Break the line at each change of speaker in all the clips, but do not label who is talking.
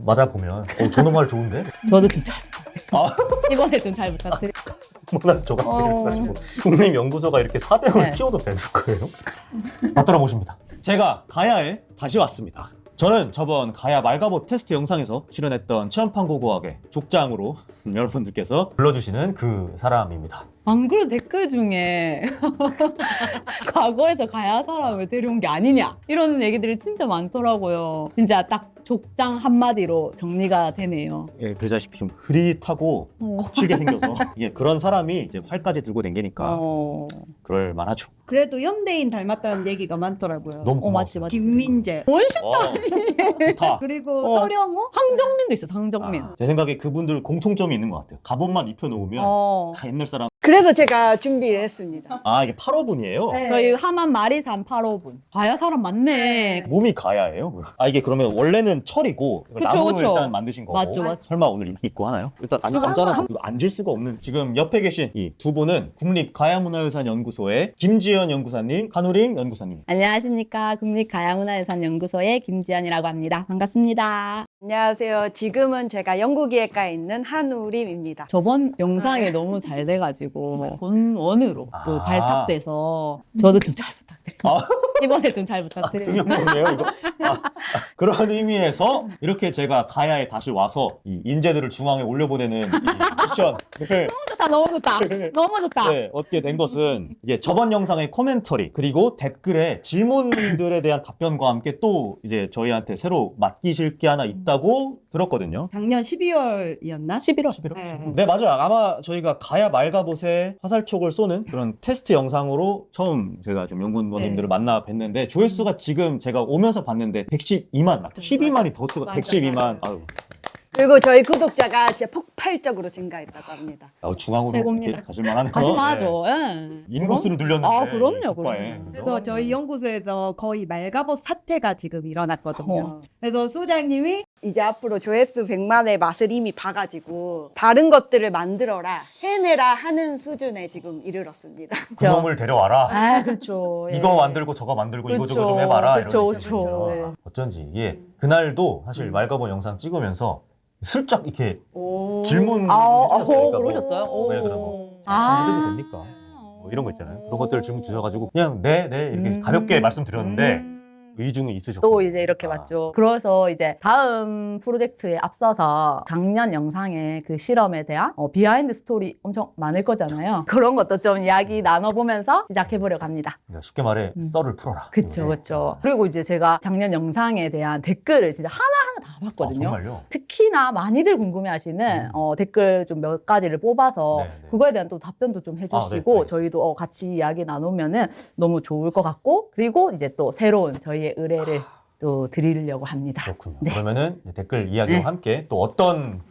맞아보면 저놈말 좋은데?
저도 좀 잘
아.
이번에 좀 잘 부탁드려요.
뭐난 조각들을 가지고 국립연구소가 이렇게 사병을
네.
키워도 되는 거예요? 받들어 모십니다. 제가 가야에 다시 왔습니다. 저는 저번 가야 말가보 테스트 영상에서 출연했던 체험판고고학의 족장으로 여러분들께서 불러주시는 그 사람입니다.
안 그래도 댓글 중에 과거에서 가야 사람을 데려온 게 아니냐 이런 얘기들이 진짜 많더라고요. 진짜 딱 족장 한마디로 정리가 되네요.
예, 그러다시피 좀 흐릿하고 거칠게 생겨서 이게 그런 사람이 이제 활까지 들고 댕기니까 그럴 만하죠.
그래도 현대인 닮았다는 얘기가 많더라고요.
너무 고마워.
맞지 맞지.
김민재
좋다.
그리고 서령호
황정민도 있어. 황정민.
제 생각에 그분들 공통점이 있는 것 같아요. 갑옷만 입혀놓으면 다 옛날 사람.
그래서 제가 준비를 했습니다.
아, 이게 8호분이에요?
네.
저희 하만 마리산 8호분. 가야 사람 많네.
몸이 가야예요? 아, 이게 그러면 원래는 철이고
그쵸,
나무를
그쵸.
일단 만드신 거고.
맞죠, 맞죠.
설마 오늘 입고 하나요? 일단 앉아봐. 앉을 수가 없는. 지금 옆에 계신 이 두 분은 국립가야문화유산연구소의 김지연 연구사님, 한우림 연구사님.
안녕하십니까. 국립가야문화유산연구소의 김지연이라고 합니다. 반갑습니다.
안녕하세요. 지금은 제가 영국기획과에 있는 한우림입니다.
저번 영상이 너무 잘 돼가지고 본원으로 또
아.
발탁돼서 저도 좀 잘 부탁드려요.
아.
이번에 좀 잘 부탁드려요.
등용이에요 이거. 그런 의미에서 이렇게 제가 가야에 다시 와서 이 인재들을 중앙에 올려보내는 이 미션을
너무 좋다. 너무 좋다.
네, 얻게 된 것은 이제 저번 영상의 코멘터리 그리고 댓글에 질문들에 대한 답변과 함께 또 이제 저희한테 새로 맡기실 게 하나 있다고 들었거든요.
작년 12월이었나?
11월.
네, 맞아요. 아마 저희가 가야 말가봇에 화살촉을 쏘는 그런 테스트 영상으로 처음 제가 좀 연구원님들을 만나 뵀는데 조회수가 지금 제가 오면서 봤는데 112만, 12만이 더 뜨고 112만. 아유,
그리고 저희 구독자가 진짜 폭발적으로 증가했다고 합니다.
중앙으로
최고입니다.
이렇게 가실만하네요.
가심하죠.
네.
예.
인구수를 늘렸는데.
아, 그럼요,
국가에.
그럼요.
그래서 저희 연구소에서 거의 말가벗 사태가 지금 일어났거든요. 그래서 소장님이 이제 앞으로 조회수 100만의 맛을 이미 봐가지고 다른 것들을 만들어라, 해내라 하는 수준에 지금 이르렀습니다.
그놈을 데려와라.
아, 그렇죠. 예.
이거 만들고 저거 만들고 이거 저거 좀
그렇죠.
해봐라.
그렇죠,
이런
그렇죠.
입장이죠.
네.
어쩐지 이게 그날도 사실 말가본 영상 찍으면서 슬쩍 이렇게
오.
질문
그러셨어요?
왜 그런 거?
아.
이래도 됩니까? 뭐 이런 거 있잖아요. 그런 것들 질문 주셔가지고 그냥 네 이렇게 가볍게 말씀드렸는데 의중이 있으셨고
또 이제 이렇게 맞죠. 그래서 이제 다음 프로젝트에 앞서서 작년 영상의 그 실험에 대한 비하인드 스토리 엄청 많을 거잖아요. 그런 것도 좀 이야기 나눠보면서 시작해보려고 합니다.
쉽게 말해 썰을 풀어라.
그쵸, 그쵸. 그리고 이제 제가 작년 영상에 대한 댓글을 진짜 하나하나 다 봤거든요.
정말요?
특히나 많이들 궁금해하시는 댓글 좀 몇 가지를 뽑아서
네, 네.
그거에 대한 또 답변도 좀 해주시고
알겠습니다.
저희도 같이 이야기 나누면은 너무 좋을 것 같고 그리고 이제 또 새로운 저희의 의뢰를 또 드리려고 합니다.
그렇군요.
네.
그러면은 댓글 이야기와
네.
함께 또 어떤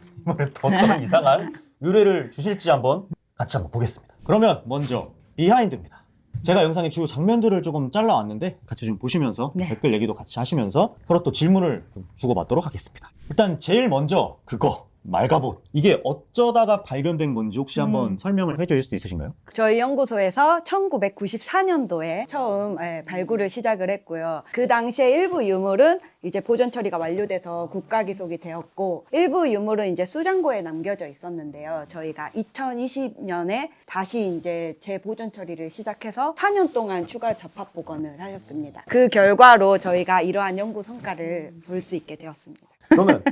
이상한 의뢰를 주실지 한번 같이 한번 보겠습니다. 그러면 먼저 비하인드입니다. 제가 영상의 주요 장면들을 조금 잘라왔는데 같이 좀 보시면서
네.
댓글 얘기도 같이 하시면서 서로 또 질문을 좀 주고받도록 하겠습니다. 일단 제일 먼저 그거 말가봇 이게 어쩌다가 발견된 건지 혹시 한번 설명을 해주실 수 있으신가요?
저희 연구소에서 1994년도에 처음 발굴을 시작을 했고요. 그 당시에 일부 유물은 이제 보존 처리가 완료돼서 국가 기속이 되었고 일부 유물은 이제 수장고에 남겨져 있었는데요. 저희가 2020년에 다시 이제 재보존 처리를 시작해서 4년 동안 추가 접합 복원을 하였습니다. 그 결과로 저희가 이러한 연구 성과를 볼 수 있게 되었습니다.
그러면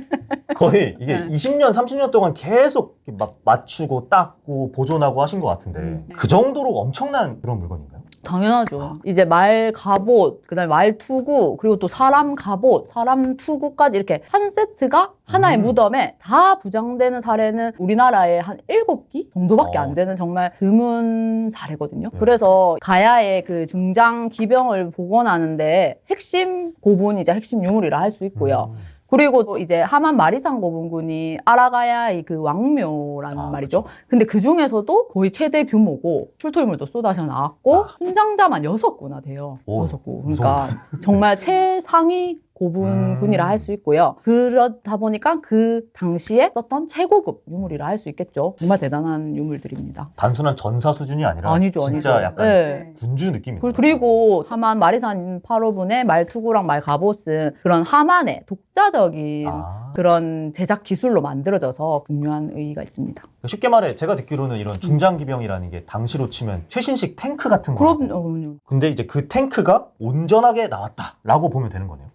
거의 이게 20년, 30년 동안 계속 이렇게 맞추고 닦고 보존하고 하신 것 같은데 그 정도로 엄청난 그런 물건인가요?
당연하죠. 이제 말 갑옷, 그다음에 말 투구, 그리고 또 사람 갑옷, 사람 투구까지 이렇게 한 세트가 하나의 무덤에 다 부장되는 사례는 우리나라에 한 7기 정도밖에 안 되는 정말 드문 사례거든요. 그래서 가야의 그 중장 기병을 복원하는데 핵심 고분이자 핵심 유물이라 할 수 있고요. 그리고 또 이제 하만 마리산 고분군이 아라가야의 그 왕묘라는 말이죠. 근데 그 중에서도 거의 최대 규모고 출토유물도 쏟아져 나왔고 순장자만 6구나 돼요.
오,
6구. 그러니까 정말 최상위 고분군이라 할 수 있고요. 그렇다 보니까 그 당시에 썼던 최고급 유물이라 할 수 있겠죠. 정말 대단한 유물들입니다.
단순한 전사 수준이 아니라
아니죠,
진짜
아니죠.
약간
네.
군주 느낌이에요.
그리고 하만 마리산 8호분의 말투구랑 말갑옷은 그런 하만의 독자적인 그런 제작 기술로 만들어져서 중요한 의의가 있습니다.
쉽게 말해 제가 듣기로는 이런 중장기병이라는 게 당시로 치면 최신식 탱크 같은 거라고.
그럼요.
근데 이제 그 탱크가 온전하게 나왔다라고 보면 되는 거네요.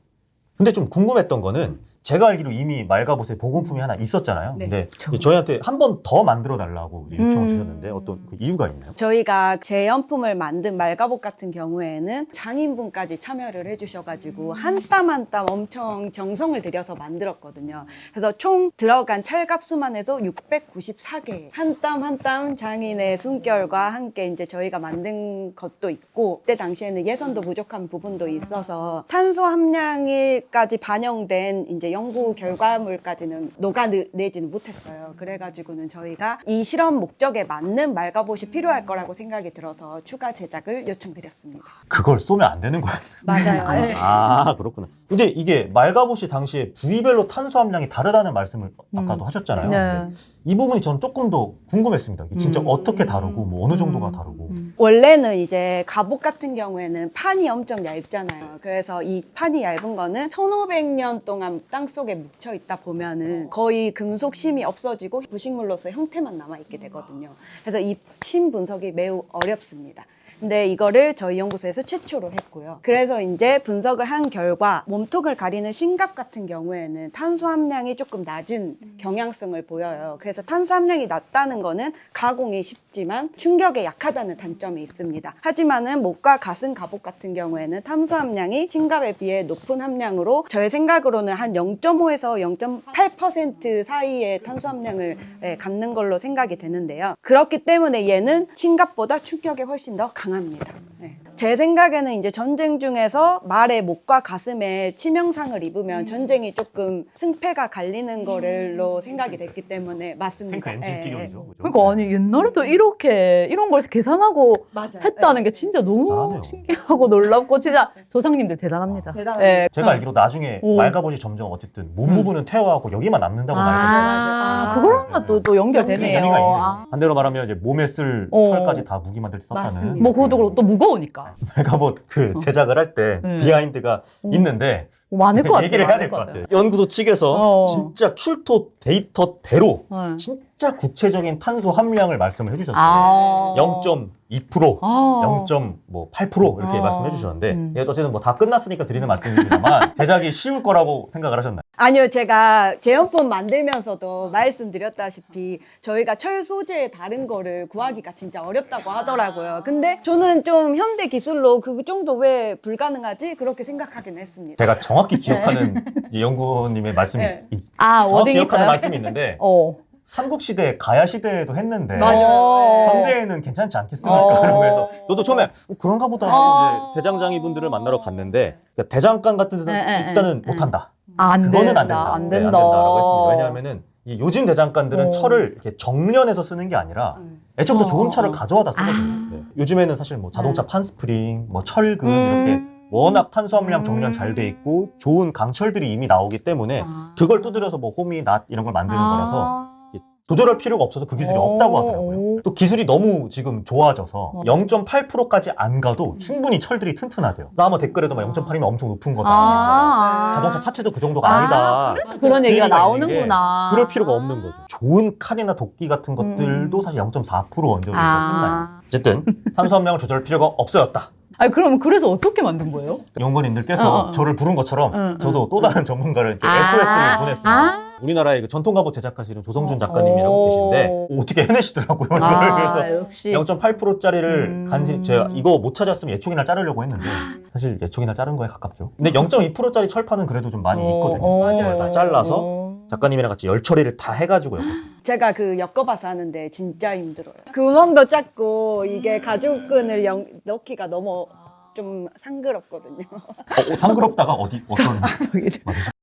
근데 좀 궁금했던 거는 제가 알기로 이미 말갑옷에 보급품이 하나 있었잖아요.
네.
근데
그쵸.
저희한테 한 번 더 만들어 달라고 요청을 주셨는데 어떤 그 이유가 있나요?
저희가 재연품을 만든 말가복 같은 경우에는 장인분까지 참여를 해주셔가지고 한 땀 한 땀 엄청 정성을 들여서 만들었거든요. 그래서 총 들어간 철갑수만 해도 694개. 한 땀 한 땀 장인의 숨결과 함께 이제 저희가 만든 것도 있고, 그때 당시에는 예산도 부족한 부분도 있어서 탄소 함량까지 반영된 이제 연구 결과물까지는 녹아내지는 못했어요. 그래가지고는 저희가 이 실험 목적에 맞는 말가봇이 필요할 거라고 생각이 들어서 추가 제작을 요청드렸습니다.
그걸 쏘면 안 되는 거야.
맞아요. 네.
아, 그렇구나. 근데 이게 말갑옷이 당시에 부위별로 탄소 함량이 다르다는 말씀을 아까도 하셨잖아요.
네.
근데 이 부분이 저는 조금 더 궁금했습니다. 이게 진짜 어떻게 다르고 뭐 어느 정도가 다르고.
원래는 이제 갑옷 같은 경우에는 판이 엄청 얇잖아요. 그래서 이 판이 얇은 거는 1500년 동안 땅속에 묻혀 있다 보면은 거의 금속심이 없어지고 부식물로서 형태만 남아있게 되거든요. 그래서 이 심 분석이 매우 어렵습니다. 근데 이거를 저희 연구소에서 최초로 했고요. 그래서 이제 분석을 한 결과 몸통을 가리는 신갑 같은 경우에는 탄소 함량이 조금 낮은 경향성을 보여요. 그래서 탄소 함량이 낮다는 거는 가공이 쉽지만 충격에 약하다는 단점이 있습니다. 하지만은 목과 가슴 갑옷 같은 경우에는 탄소 함량이 신갑에 비해 높은 함량으로 저의 생각으로는 한 0.5에서 0.8% 사이의 탄소 함량을 갖는 걸로 생각이 되는데요. 그렇기 때문에 얘는 신갑보다 충격에 훨씬 더 강합니다. 네. 제 생각에는 이제 전쟁 중에서 말의 목과 가슴에 치명상을 입으면 전쟁이 조금 승패가 갈리는 거로 생각이 됐기 때문에 맞습니다.
탱크 엔진 기격이죠. 그죠?
그러니까 아니 옛날에도 이렇게 이런 걸 계산하고
맞아요.
했다는 게 진짜 너무
잘하네요.
신기하고 놀랍고 진짜 조상님들 대단합니다.
대단합니다.
예.
제가 알기로 나중에
오.
말갑옷이 점점 어쨌든 몸 부분은 퇴화하고 여기만 남는다고
아,
알거든요.
그거랑 또 연결되네요.
의미가 있네요.
아.
반대로 말하면 이제 몸에 쓸
어.
철까지 다 무기 만들 때 썼다는.
맞습니다.
뭐 그것도 그렇고 또 무거우니까
말갑옷 그 제작을 할 때 비하인드가 있는데
많을 것 같아요.
얘기를 해야
많을
될 것
것
같아요. 연구소 측에서
어.
진짜 큐토 데이터대로
네.
진짜 구체적인 탄소 함량을 말씀을 해주셨어요.
아.
0.2%,
아.
0.8% 이렇게
아.
말씀해 주셨는데 어쨌든 뭐 다 끝났으니까 드리는 말씀입니다만 제작이 쉬울 거라고 생각을 하셨나요?
아니요, 제가 제형품 만들면서도 말씀드렸다시피 저희가 철 소재의 다른 거를 구하기가 진짜 어렵다고 하더라고요. 근데 저는 좀 현대 기술로 그 정도 왜 불가능하지? 그렇게 생각하긴 했습니다.
제가 정확히 기억하는 이 연구님의 말씀이
네.
아,
정확히
워딩
기억하는
있어요?
말씀이 있는데 삼국시대 가야시대에도 했는데
맞아요.
현대에는 괜찮지 않겠습니까?
어.
그러면서 저도 처음에 그런가 보다 하고
어.
이제 대장장이 분들을 만나러 갔는데 그러니까 대장간 같은 데서
에,
일단은
에.
못한다.
안
그거는
된다.
안 된다.
안
네,
된다.
된다라고 했습니다. 왜냐하면은 이 요즘 대장간들은
어.
철을 이렇게 정련해서 쓰는 게 아니라 애초부터 좋은 철을 가져와다 쓰거든요.
아.
네. 요즘에는 사실 뭐 자동차 판스프링, 뭐 철근 이렇게 워낙 탄소 함량 정련 잘 돼 있고 좋은 강철들이 이미 나오기 때문에 그걸 두드려서 뭐 호미, 낫 이런 걸 만드는 거라서 조절할 필요가 없어서 그 기술이 없다고 하더라고요. 또 기술이 너무 지금 좋아져서 0.8%까지 안 가도 충분히 철들이 튼튼하대요. 나 아마 댓글에도 막 0.8이면 엄청 높은 거다. 자동차 차체도 그 정도가 아니다.
그래서 그런 얘기가
있는 게
나오는구나.
그럴 필요가 없는 거죠. 좋은 칼이나 도끼 같은 것들도 사실 0.4% 원적에서 끝나요. 어쨌든 탄소 함량을 조절할 필요가 없어졌다.
아니 그럼 그래서 어떻게 만든 거예요?
연구원님들께서 저를 부른 것처럼 저도 또 다른 전문가를 이렇게 SOS를 보냈습니다. 우리나라의 그 전통갑옷 제작하시는 조성준 작가님이라고 계신데 어떻게 해내시더라고요. 그래서
역시
0.8%짜리를 간신히 제가 이거 못 찾았으면 예초기날 자르려고 했는데 사실 예초기날 자른 거에 가깝죠. 근데 0.2%짜리 철판은 그래도 좀 많이 있거든요.
맞아요.
다 잘라서 작가님이랑 같이 열 처리를 다 해가지고 엮었어요.
제가 그 엮어봐서 하는데 진짜 힘들어요. 구멍도 작고 이게 가죽끈을 넣기가 너무 좀 상그럽거든요.
상그럽다가 어떤
저기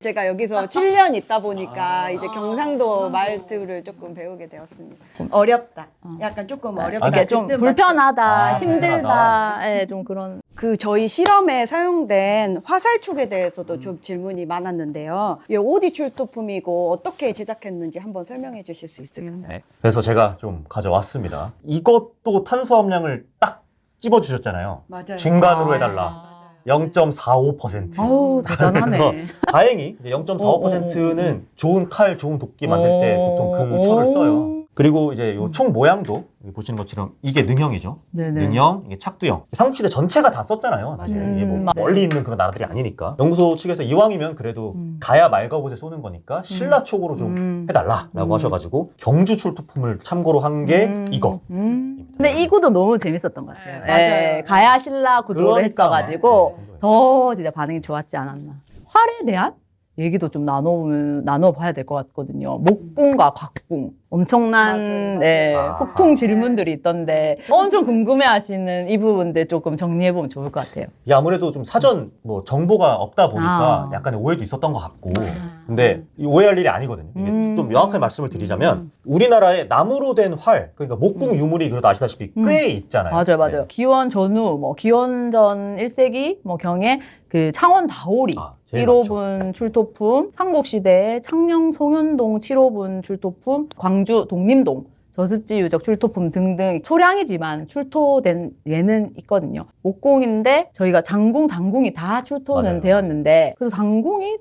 제가 여기서 7년 있다 보니까 이제 경상도 말투를 조금 배우게 되었습니다. 어렵다. 약간 조금 어렵다.
이게 좀
듣는
불편하다,
아,
힘들다, 예, 좀 그런.
그 저희 실험에 사용된 화살촉에 대해서도 좀 질문이 많았는데요. 이 어디 출토품이고 어떻게 제작했는지 한번 설명해 주실 수 있을까요?
네. 그래서 제가 좀 가져왔습니다. 이것도 탄수화물량을 딱 찝어주셨잖아요.
맞아요.
중간으로 해달라. 0.45%.
아우, 대단하네.
그래서 다행히 0.45%는 좋은 칼, 좋은 도끼 만들 때 보통 그 철을 써요. 그리고 이제 요 총 모양도 여기 보시는 것처럼 이게 능형이죠.
네네.
능형, 이게 착두형. 삼국시대 전체가 다 썼잖아요. 사실 이게 뭐
맞아요.
멀리 있는 그런 나라들이 아니니까. 연구소 측에서 이왕이면 그래도 가야 말가봇에 쏘는 거니까 신라촉으로 좀 해달라라고 하셔가지고 경주 출토품을 참고로 한 게 이거.
근데 이 구도 너무 재밌었던 것 같아요.
맞아요.
예, 가야 신라 구도를
그러니까.
했어가지고
네,
더 진짜 반응이 좋았지 않았나. 활에 대한 얘기도 좀 나눠봐야 될 것 같거든요. 목궁과 곽궁. 엄청난
맞아요.
예,
아.
폭풍 질문들이 있던데 엄청 궁금해하시는 이 부분들 조금 정리해보면 좋을 것 같아요.
이게 아무래도 좀 사전 뭐 정보가 없다 보니까
아.
약간의 오해도 있었던 것 같고 근데 이 오해할 일이 아니거든요. 이게 좀 명확하게 말씀을 드리자면 우리나라에 나무로 된 활, 그러니까 목궁 유물이 그래도 아시다시피 꽤 있잖아요.
맞아요.
네.
기원 전후, 뭐 기원전 1세기, 뭐 경에 그 창원 다오리
아, 제일
1호분 출토품, 삼국시대의 창녕 송현동 7호분 출토품, 광주 독림동 저습지 유적 출토품 등등 소량이지만 출토된 예는 있거든요. 목궁인데 저희가 장궁, 단궁이 다 출토는
맞아요.
되었는데 그래서 단궁이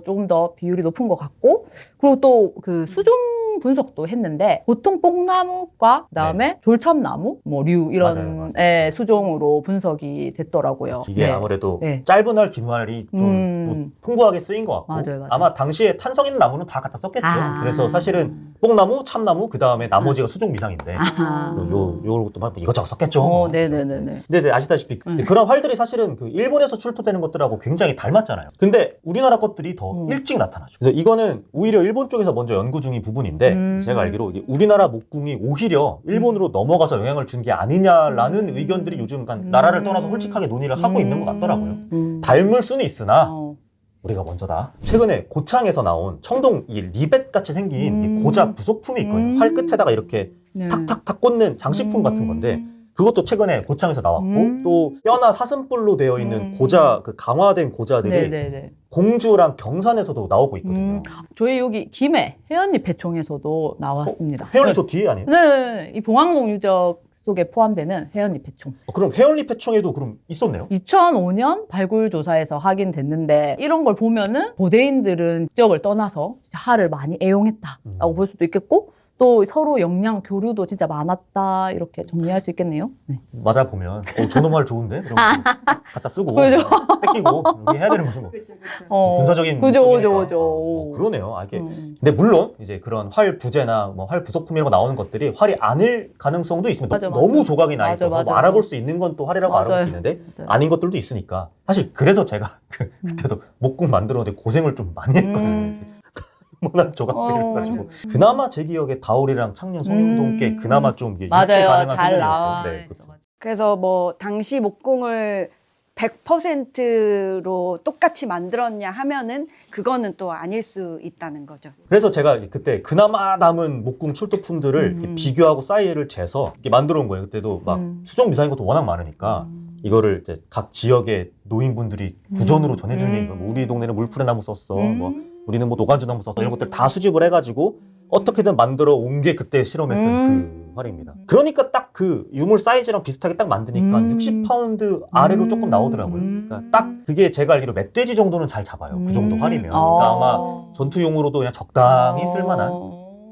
조금 더 비율이 높은 것 같고 그리고 또 그 수종 분석도 했는데 보통 뽕나무과 그다음에 졸참나무, 뭐 류 이런
맞아요.
예, 수종으로 분석이 됐더라고요.
이게
네.
아무래도
네.
짧은 활, 긴 활이 좀 뭐 풍부하게 쓰인 것 같고
맞아요.
아마 당시에 탄성 있는 나무는 다 갖다 썼겠죠.
아.
그래서 사실은 뽕나무, 참나무, 그 다음에 나머지가 수종 미상인데
아하.
요것도 막 이것저것 썼겠죠.
네네네네.
근데 아시다시피 그런 활들이 사실은 그 일본에서 출토되는 것들하고 굉장히 닮았잖아요. 근데 우리나라 것들이 더 일찍 나타나죠. 그래서 이거는 오히려 일본 쪽에서 먼저 연구 중인 부분인데 제가 알기로 이게 우리나라 목궁이 오히려 일본으로 넘어가서 영향을 준 게 아니냐라는 의견들이 요즘 나라를 떠나서 솔직하게 논의를 하고 있는 것 같더라고요. 닮을 수는 있으나 우리가 먼저다. 최근에 고창에서 나온 청동 이 리벳 같이 생긴 이 고자 부속품이 있거든요. 활 끝에다가 이렇게
네.
탁탁탁 꽂는 장식품 같은 건데 그것도 최근에 고창에서 나왔고 또 뼈나 사슴뿔로 되어 있는 고자 그 강화된 고자들이
네네네.
공주랑 경산에서도 나오고 있거든요.
저희 여기 김해 해연잎 배총에서도 나왔습니다.
회원리 저 뒤에 아니에요?
네, 이 봉황동 유적 속에 포함되는 해연잎 배총.
그럼 회원리 패총에도 그럼 있었네요?
2005년 발굴 조사에서 확인됐는데 이런 걸 보면은 고대인들은 지역을 떠나서 진짜 활을 많이 애용했다라고 볼 수도 있겠고 또 서로 역량 교류도 진짜 많았다 이렇게 정리할 수 있겠네요. 네.
맞아 보면 저놈 활 좋은데? 이런 거 갖다 쓰고
그죠.
뺏기고 이렇게 해야 되는 거죠. 뭐. 군사적인
그죠.
쪽이니까. 그러네요. 아, 이게 근데 물론 이제 그런 활 부재나 뭐 활 부속품 이런 거 나오는 것들이 활이 아닐 가능성도 있습니다.
맞아.
너무 조각이 나 있어서
맞아.
뭐 알아볼 수 있는 건 또 활이라고
맞아요.
알아볼 수 있는데
맞아요.
아닌 것들도 있으니까 사실 그래서 제가 그때도 목궁 만들었는데 고생을 좀 많이 했거든요. 워낙 조각들을 해가지고 그나마 제 기억에 다오리랑 창녕 송영동 게 그나마 좀 이게 유치
맞아요.
가능한
잘
소재였죠.
나와
네,
있어가지고.
그래서 뭐 당시 목궁을 100%로 똑같이 만들었냐 하면은 그거는 또 아닐 수 있다는 거죠.
그래서 제가 그때 그나마 남은 목궁 출토품들을 이렇게 비교하고 사이즈를 재서 이렇게 만들어 온 거예요. 그때도 막 수정 미사인 것도 워낙 많으니까 이거를 이제 각 지역의 노인분들이 구전으로 전해주는 얘기가 뭐 우리 동네는 물풀의 나무 썼어, 뭐 우리는 뭐 노간주 나무 썼어 이런 것들 다 수집을 해가지고 어떻게든 만들어 온 게 그때 실험에 쓴 그 활입니다. 그러니까 딱 그 유물 사이즈랑 비슷하게 딱 만드니까 60파운드 아래로 조금 나오더라고요. 그러니까 딱 그게 제가 알기로 멧돼지 정도는 잘 잡아요. 그 정도 활이면. 그러니까 아마 전투용으로도 그냥 적당히 쓸만한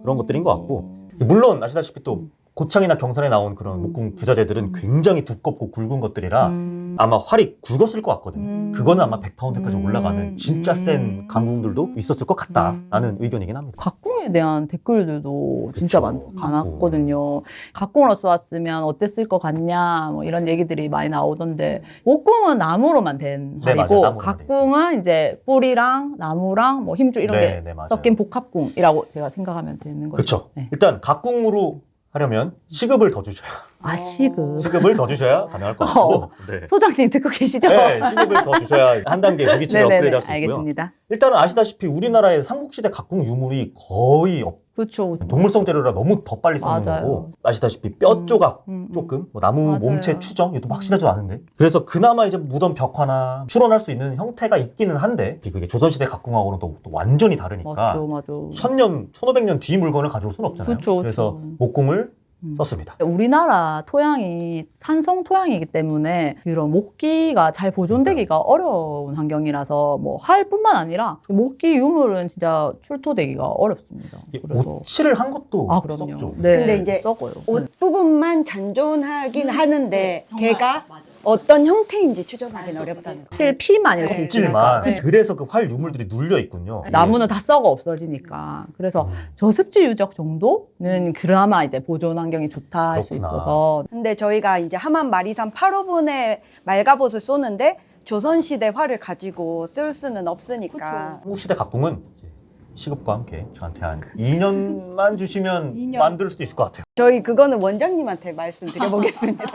그런 것들인 것 같고 물론 아시다시피 또 고창이나 경산에 나온 그런 목궁 부자재들은 굉장히 두껍고 굵은 것들이라 아마 활이 굵었을 것 같거든요. 그거는 아마 100파운드까지 올라가는 진짜 센 강궁들도 있었을 것 같다라는 의견이긴 합니다.
각궁에 대한 댓글들도 진짜
그쵸.
많았거든요. 각궁으로 쏘았으면 어땠을 것 같냐 뭐 이런 얘기들이 많이 나오던데 목궁은 나무로만 된
네,
활이고
맞아요. 나무로만 돼
각궁은 이제 뿌리랑 나무랑 뭐 힘줄 이런
네,
게
네, 맞아요.
섞인 복합궁이라고 제가 생각하면 되는 거죠.
그렇죠.
네.
일단 각궁으로 하려면 시급을 더 주셔야
시급.
시급을 더 주셔야 가능할 것 같고. 네.
소장님 듣고 계시죠?
네, 시급을 더 주셔야 한 단계 무기치를
네네네,
업그레이드 할 수 있고요.
알겠습니다.
일단은 아시다시피 우리나라의 삼국시대 각궁 유물이 거의
그렇죠.
동물성 재료라 너무 더 빨리 썩는
맞아요.
거고 아시다시피 뼈 조각 조금 뭐 나무
맞아요.
몸체 추정 이것도 확실하지 않은데 그래서 그나마 이제 무덤 벽화나 출원할 수 있는 형태가 있기는 한데 그게 조선시대 각궁하고는 또 완전히 다르니까
맞죠.
1000년, 1500년 뒤 물건을 가져올 수는 없잖아요.
그쵸,
그래서
그쵸.
목궁을 썼습니다.
우리나라 토양이 산성 토양이기 때문에 이런 목기가 잘 보존되기가 어려운 환경이라서 뭐 활뿐만 아니라 목기 유물은 진짜 출토되기가 어렵습니다. 그래서
옷칠을 한 것도
그럼요.
썼죠.
네,
근데 이제
썩어요.
옷 부분만 잔존하긴 하는데 걔가 어떤 형태인지 추정하기는 어렵다는 거.
실 피만 이렇게 있으니까.
찔만 그래서 그 활 유물들이 눌려 있군요.
나무는 다 썩어 없어지니까. 그래서 저습지 유적 정도는 그나마 이제 보존 환경이 좋다 할 수
그렇구나.
있어서.
근데 저희가 이제 하만 마리산 8호분의 말갑옷을 쏘는데 조선시대 활을 가지고 쓸 수는 없으니까.
한국시대 각궁은 이제 시급과 함께 저한테 한 2년만 주시면 만들 수도 있을 것 같아요.
저희 그거는 원장님한테 말씀드려보겠습니다.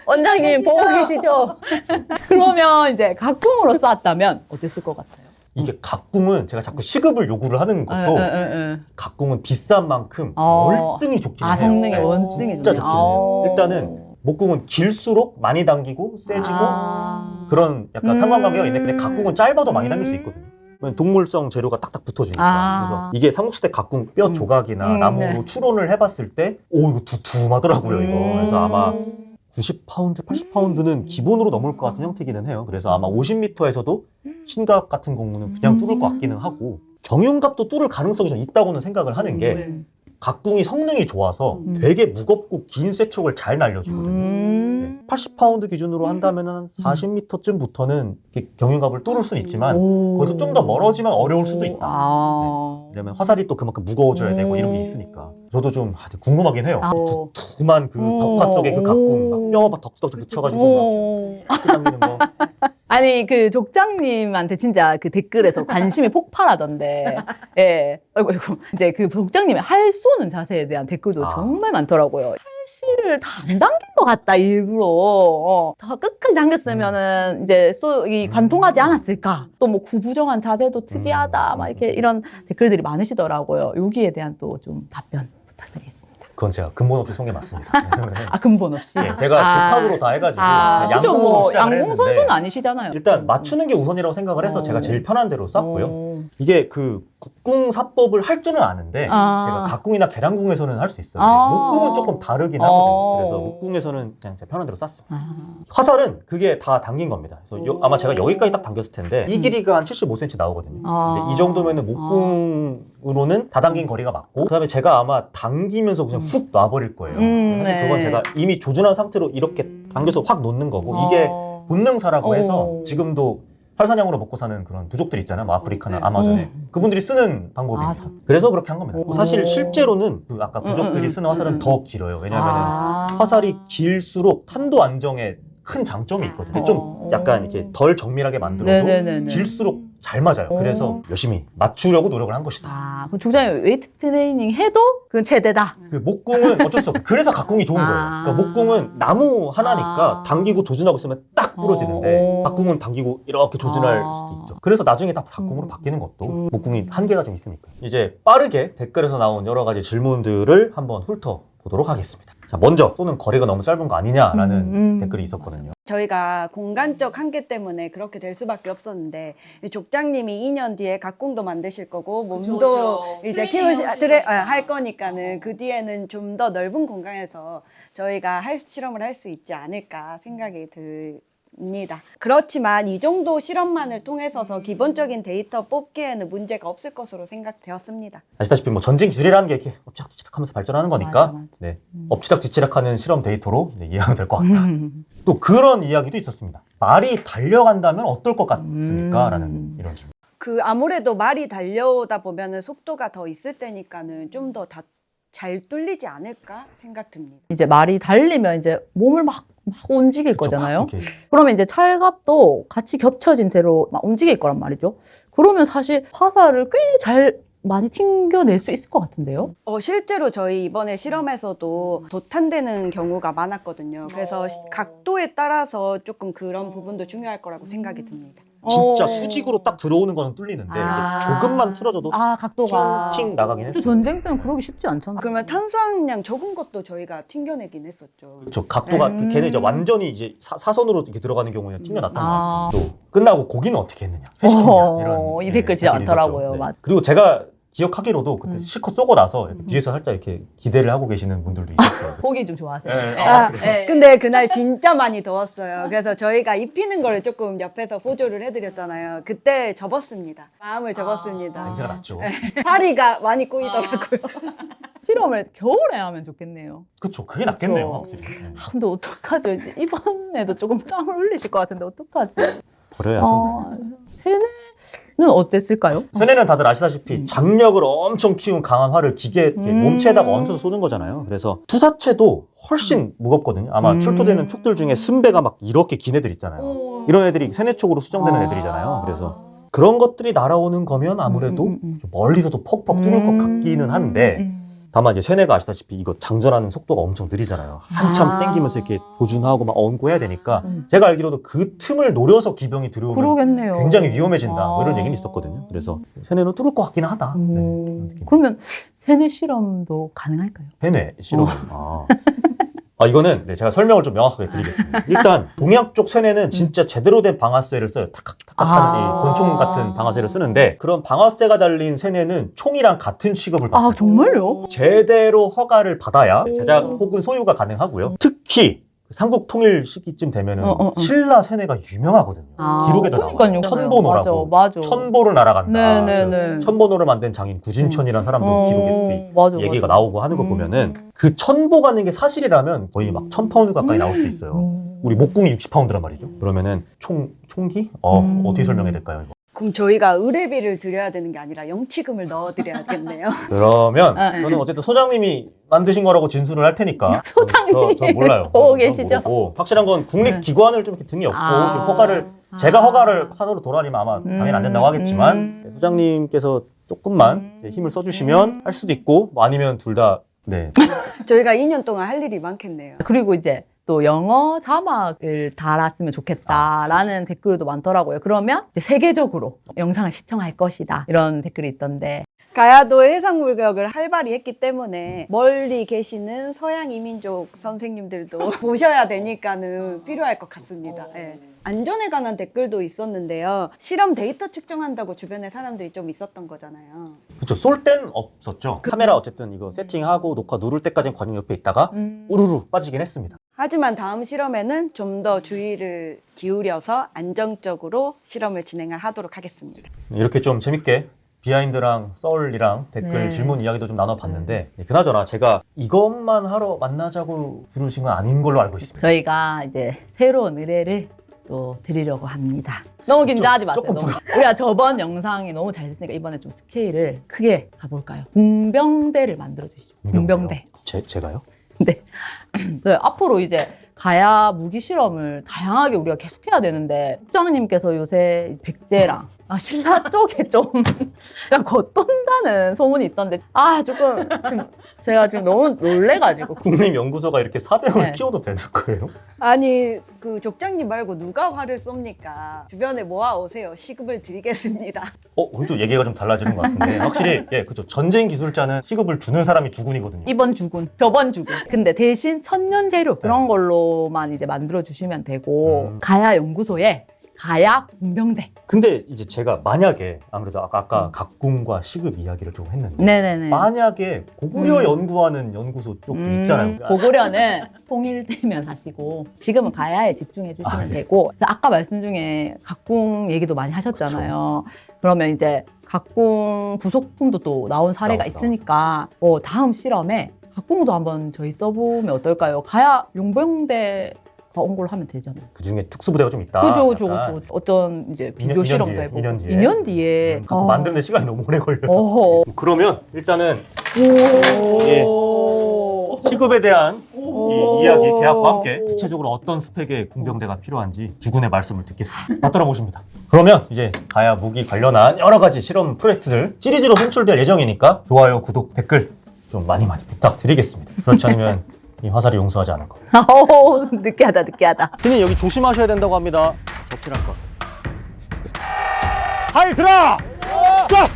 원장님 보고 계시죠? 그러면 이제 각궁으로 쌌다면 어땠을 것 같아요?
이게 각궁은 제가 자꾸 시급을 요구를 하는 것도 각궁은 비싼 만큼 월등히 좋긴 해요.
성능이
네.
월등히
진짜
좋네요.
좋긴 해요. 일단은 목궁은 길수록 많이 당기고 세지고 그런 약간 상관관계가 있는데 근데 각궁은 짧아도 많이 당길 수 있거든요. 동물성 재료가 딱딱 붙어주니까. 그래서 이게 삼국시대 각궁 뼈 조각이나 나무로 추론을 해봤을 때 이거 두툼하더라고요 이거. 그래서 아마 90파운드, 80파운드는 기본으로 넘을 것 같은 형태기는 해요. 그래서 아마 50m에서도 신갑 같은 경우는 그냥 뚫을 것 같기는 하고 경윤갑도 뚫을 가능성이 좀 있다고는 생각을 하는 게 각궁이 성능이 좋아서 되게 무겁고 긴 쇠촉을 잘 날려주거든요. 80파운드 기준으로 한다면 한 40m쯤부터는 경윤갑을 뚫을 수는 있지만 거기서 좀 더 멀어지면 어려울 수도 있다. 네. 왜냐면 화살이 또 그만큼 무거워져야 되고 이런 게 있으니까. 저도 좀 궁금하긴 해요. 두툼한 그 벽화 속에 그 각궁 막 뼈 막 덕지덕지 묻혀가지고 막 당기는 거.
아니 그 족장님한테 진짜 그 댓글에서 관심이 폭발하던데 예 아이고 이제 그 족장님의 활 쏘는 자세에 대한 댓글도 정말 많더라고요. 활실을 다 안 당긴 것 같다 일부러 더 끝까지 당겼으면은 이제 이 관통하지 않았을까. 또 뭐 구부정한 자세도 특이하다 막 이렇게 이런 댓글들이 많으시더라고요. 여기에 대한 또 좀 답변 부탁드리겠습니다.
그건 제가 근본 없이 쏜 게 맞습니다.
근본 없이.
네, 제가 독학으로 다 해가지고
그죠
양궁으로
뭐
시작을
양궁
했는데
선수는 아니시잖아요.
일단 맞추는 게 우선이라고 생각을 해서 제가 제일 편한 대로 쐈고요. 이게 그 국궁 사법을 할 줄은 아는데 제가 각궁이나 계량궁에서는 할 수 있어요. 목궁은 조금 다르긴 하거든요. 그래서 목궁에서는 그냥 제 편한 대로 쐈습니다. 화살은 그게 다 당긴 겁니다. 그래서 아마 제가 여기까지 딱 당겼을 텐데 이 길이가 한 75cm 나오거든요. 근데 이 정도면은 목궁으로는 다 당긴 거리가 맞고 그다음에 제가 아마 당기면서 그냥 훅 놔버릴 거예요. 사실 그건 제가 이미 조준한 상태로 이렇게 당겨서 확 놓는 거고 이게 본능사라고 해서 지금도 활사냥으로 먹고 사는 그런 부족들 있잖아요. 뭐 아프리카나 아마존에. 그분들이 쓰는 방법입니다. 그래서 그렇게 한 겁니다. 사실 실제로는 그 아까 부족들이 쓰는 화살은 더 길어요. 왜냐하면 화살이 길수록 탄도 안정에 큰 장점이 있거든요. 좀 약간 이렇게 덜 정밀하게 만들어도 길수록 잘 맞아요. 그래서 열심히 맞추려고 노력을 한 것이다.
그럼 족장님 웨이트 트레이닝 해도 그건 최대다.
그 목궁은 어쩔 수 없어요. 그래서 각궁이 좋은 거예요. 그러니까 목궁은 나무 하나니까 당기고 조준하고 있으면 딱 부러지는데 각궁은 당기고 이렇게 조준할 수도 있죠. 그래서 나중에 다 각궁으로 바뀌는 것도 목궁이 한계가 좀 있으니까. 이제 빠르게 댓글에서 나온 여러 가지 질문들을 한번 훑어보도록 하겠습니다. 자, 먼저 쏘는 거리가 너무 짧은 거 아니냐라는 댓글이 있었거든요.
저희가 공간적 한계 때문에 그렇게 될 수밖에 없었는데 족장님이 2년 뒤에 각궁도 만드실 거고 몸도 이제 할 거니까는 그 뒤에는 좀 더 넓은 공간에서 저희가 실험을 할 수 있지 않을까 생각이 듭니다. 그렇지만 이 정도 실험만을 통해서 기본적인 데이터 뽑기에는 문제가 없을 것으로 생각되었습니다.
아시다시피 뭐 전쟁 주례라는 게 이렇게 엎치락뒤치락하면서 발전하는 거니까 네, 엎치락뒤치락하는 실험 데이터로 이해하면 될 것 같다. 또 그런 이야기도 있었습니다. 말이 달려간다면 어떨 것 같습니까? 라는 이런 질문.
아무래도 말이 달려오다 보면은 속도가 더 있을 때니까는 좀 더 잘 뚫리지 않을까 생각 듭니다.
이제 말이 달리면 이제 몸을 막 움직일 거잖아요.
이렇게.
그러면 이제 찰갑도 같이 겹쳐진 대로 막 움직일 거란 말이죠. 그러면 사실 화살을 꽤 잘 많이 튕겨낼 수 있을 것 같은데요?
실제로 저희 이번에 실험에서도 도탄되는 경우가 많았거든요. 그래서 각도에 따라서 조금 그런 부분도 중요할 거라고 생각이 듭니다.
진짜 수직으로 딱 들어오는 거는 뚫리는데
아.
이게 조금만 틀어져도
각도가
팅 나가긴
또
했어요.
전쟁 때는 그러기 쉽지 않잖아.
그러면 탄소항량 적은 것도 저희가 튕겨내긴 했었죠.
그렇죠. 각도가 걔는 이제 완전히 이제 사선으로 이렇게 들어가는 경우는 튕겨났던
아.
것 같아요. 또 끝나고 고기는 어떻게 했느냐? 회식했냐? 이런
이 댓글 진짜
댓글이
많더라고요.
있었죠.
맞아.
그리고 제가 기억하기로도 그때 실컷 쏘고 나서 이렇게 뒤에서 살짝 이렇게 기대를 하고 계시는 분들도 있었어요.
고기 좀 좋아하세요.
네.
아,
네.
근데 그날 진짜 많이 더웠어요. 그래서 저희가 입히는 거를 조금 옆에서 보조를 해드렸잖아요. 그때 접었습니다. 마음을 접었습니다.
냄새가 났죠.
파리가 많이 꼬이더라고요.
실험을 겨울에 하면 좋겠네요.
그렇죠. 그게 낫겠네요.
그쵸.
확실히. 네.
근데 어떡하죠? 이제 이번에도 조금 땀을 흘리실 것 같은데 어떡하지?
버려야죠.
세뇌는 어땠을까요?
세뇌는 다들 아시다시피 장력을 엄청 키운 강한 활을 기계 몸체에다가 얹어서 쏘는 거잖아요. 그래서 투사체도 훨씬 무겁거든요. 아마 출토되는 촉들 중에 승배가 막 이렇게 긴 애들 있잖아요. 이런 애들이 세뇌촉으로 수정되는 애들이잖아요. 그래서 그런 것들이 날아오는 거면 아무래도 좀 멀리서도 퍽퍽 뚫을 것 같기는 한데 다만 이제 세뇌가 아시다시피 이거 장전하는 속도가 엄청 느리잖아요. 한참 땡기면서 이렇게 조준하고 막 얹고 해야 되니까 제가 알기로도 그 틈을 노려서 기병이 들어오면
그러겠네요.
굉장히 위험해진다 뭐 이런 얘기는 있었거든요. 그래서 세뇌는 뚫을 것 같기는 하다. 네, 그런 느낌.
그러면 세뇌 실험도 가능할까요?
세뇌 실험. 이거는 네, 제가 설명을 좀 명확하게 드리겠습니다. 일단 동양 쪽 세뇌는 진짜 제대로 된 방아쇠를 써요. 탁탁탁한 이 권총 같은 방아쇠를 쓰는데 그런 방아쇠가 달린 세뇌는 총이랑 같은 취급을 받습니다.
정말요?
제대로 허가를 받아야 제작 혹은 소유가 가능하고요. 특히 삼국 통일 시기쯤 되면은 신라 세뇌가 유명하거든요. 기록에도
그러니까요.
나와요. 천보노라고.
맞아.
천보를 날아간다.
네네네.
천보노를 만든 장인 구진천이라는 사람도 기록에
맞아,
얘기가
맞아.
나오고 하는 거 보면은 그 천보 가는 게 사실이라면 거의 막 1000파운드 가까이 나올 수도 있어요. 우리 목궁이 60파운드란 말이죠. 그러면은 총기? 어떻게 설명해야 될까요? 이거?
그럼 저희가 의뢰비를 드려야 되는 게 아니라 영치금을 넣어드려야겠네요.
그러면
네.
저는 어쨌든 소장님이 만드신 거라고 진술을 할 테니까
소장님이
저 몰라요.
보고
저는
계시죠?
모르고. 확실한 건 국립기관을 좀 이렇게 등에 업고 좀 허가를 제가 허가를 한으로 돌아다니면 아마 당연히 안 된다고 하겠지만 소장님께서 조금만 이제 힘을 써주시면 할 수도 있고 뭐 아니면 둘 다 네.
저희가 2년 동안 할 일이 많겠네요.
그리고 이제 또 영어 자막을 달았으면 좋겠다라는 댓글도 많더라고요. 그러면 이제 세계적으로 영상을 시청할 것이다. 이런 댓글이 있던데.
가야도의 해상 물격을 활발히 했기 때문에 멀리 계시는 서양 이민족 선생님들도 보셔야 되니까는 필요할 것 같습니다. 네. 안전에 관한 댓글도 있었는데요. 실험 데이터 측정한다고 주변에 사람들이 좀 있었던 거잖아요.
그렇죠. 쏠 땐 없었죠. 카메라 어쨌든 이거 세팅하고 녹화 누를 때까지는 관용 옆에 있다가 우르르 빠지긴 했습니다.
하지만 다음 실험에는 좀 더 주의를 기울여서 안정적으로 실험을 진행을 하도록 하겠습니다.
이렇게 좀 재밌게 비하인드랑 썰이랑 댓글
네.
질문 이야기도 좀 나눠봤는데 그나저나 제가 이것만 하러 만나자고 부르신 건 아닌 걸로 알고 있습니다.
저희가 이제 새로운 의뢰를 또 드리려고 합니다. 너무 긴장하지 마세요.
조금
너무. 우리가 저번 영상이 너무 잘 됐으니까 이번에 좀 스케일을 크게 가볼까요? 궁병대를 만들어주시죠. 궁병대.
제가요?
네. 네, 앞으로 이제 가야 무기 실험을 다양하게 우리가 계속해야 되는데 국장님께서 요새 백제랑 신라 쪽에 좀 약간 겉돈다는 소문이 있던데 조금 지금 제가 지금 너무 놀래가지고
국립연구소가 이렇게 사병을
네.
키워도 되는 거예요?
아니 그 족장님 말고 누가 화를 쏩니까? 주변에 모아 오세요. 시급을 드리겠습니다.
오늘 좀 얘기가 좀 달라지는 것 같은데 확실히 그렇죠. 전쟁 기술자는 시급을 주는 사람이 주군이거든요.
이번 주군, 저번 주군. 근데 대신 천년 재료 그런 걸로만 이제 만들어 주시면 되고 가야 연구소에 가야 궁병대.
근데 이제 제가 만약에 아무래도 아까 각궁과 시급 이야기를 좀 했는데
네네네.
만약에 고구려 연구하는 연구소 쪽도 있잖아요.
고구려는 통일되면 하시고 지금은 가야에 집중해 주시면 되고 아까 말씀 중에 각궁 얘기도 많이 하셨잖아요. 그러면 이제 각궁 부속품도 또 나온 사례가
나온다.
있으니까 다음 실험에 각궁도 한번 저희 써보면 어떨까요? 가야 용병대 온 걸로 하면 되잖아요.
그 중에 특수부대가 좀 있다.
그죠.
약간.
어떤 이제 비교
2년
실험도
뒤에,
해보고.
2년 뒤에.
2년 뒤에.
그거 만드는데 시간이 너무 오래 걸려요.
어허.
그러면 일단은
오.
시급에 대한 이 이야기 계약과 함께 구체적으로 어떤 스펙의 공병대가 필요한지 주군의 말씀을 듣겠습니다. 받들어 모십니다. 그러면 이제 가야 무기 관련한 여러 가지 실험 프로젝트들 시리즈로 송출될 예정이니까 좋아요, 구독, 댓글 좀 많이 부탁드리겠습니다. 그렇지 않으면 이 화살이 용서하지 않을 겁니다.
오, 느끼하다, 느끼하다.
팀님 여기 조심하셔야 된다고 합니다. 접실할 것. 팔 들어! 쫙!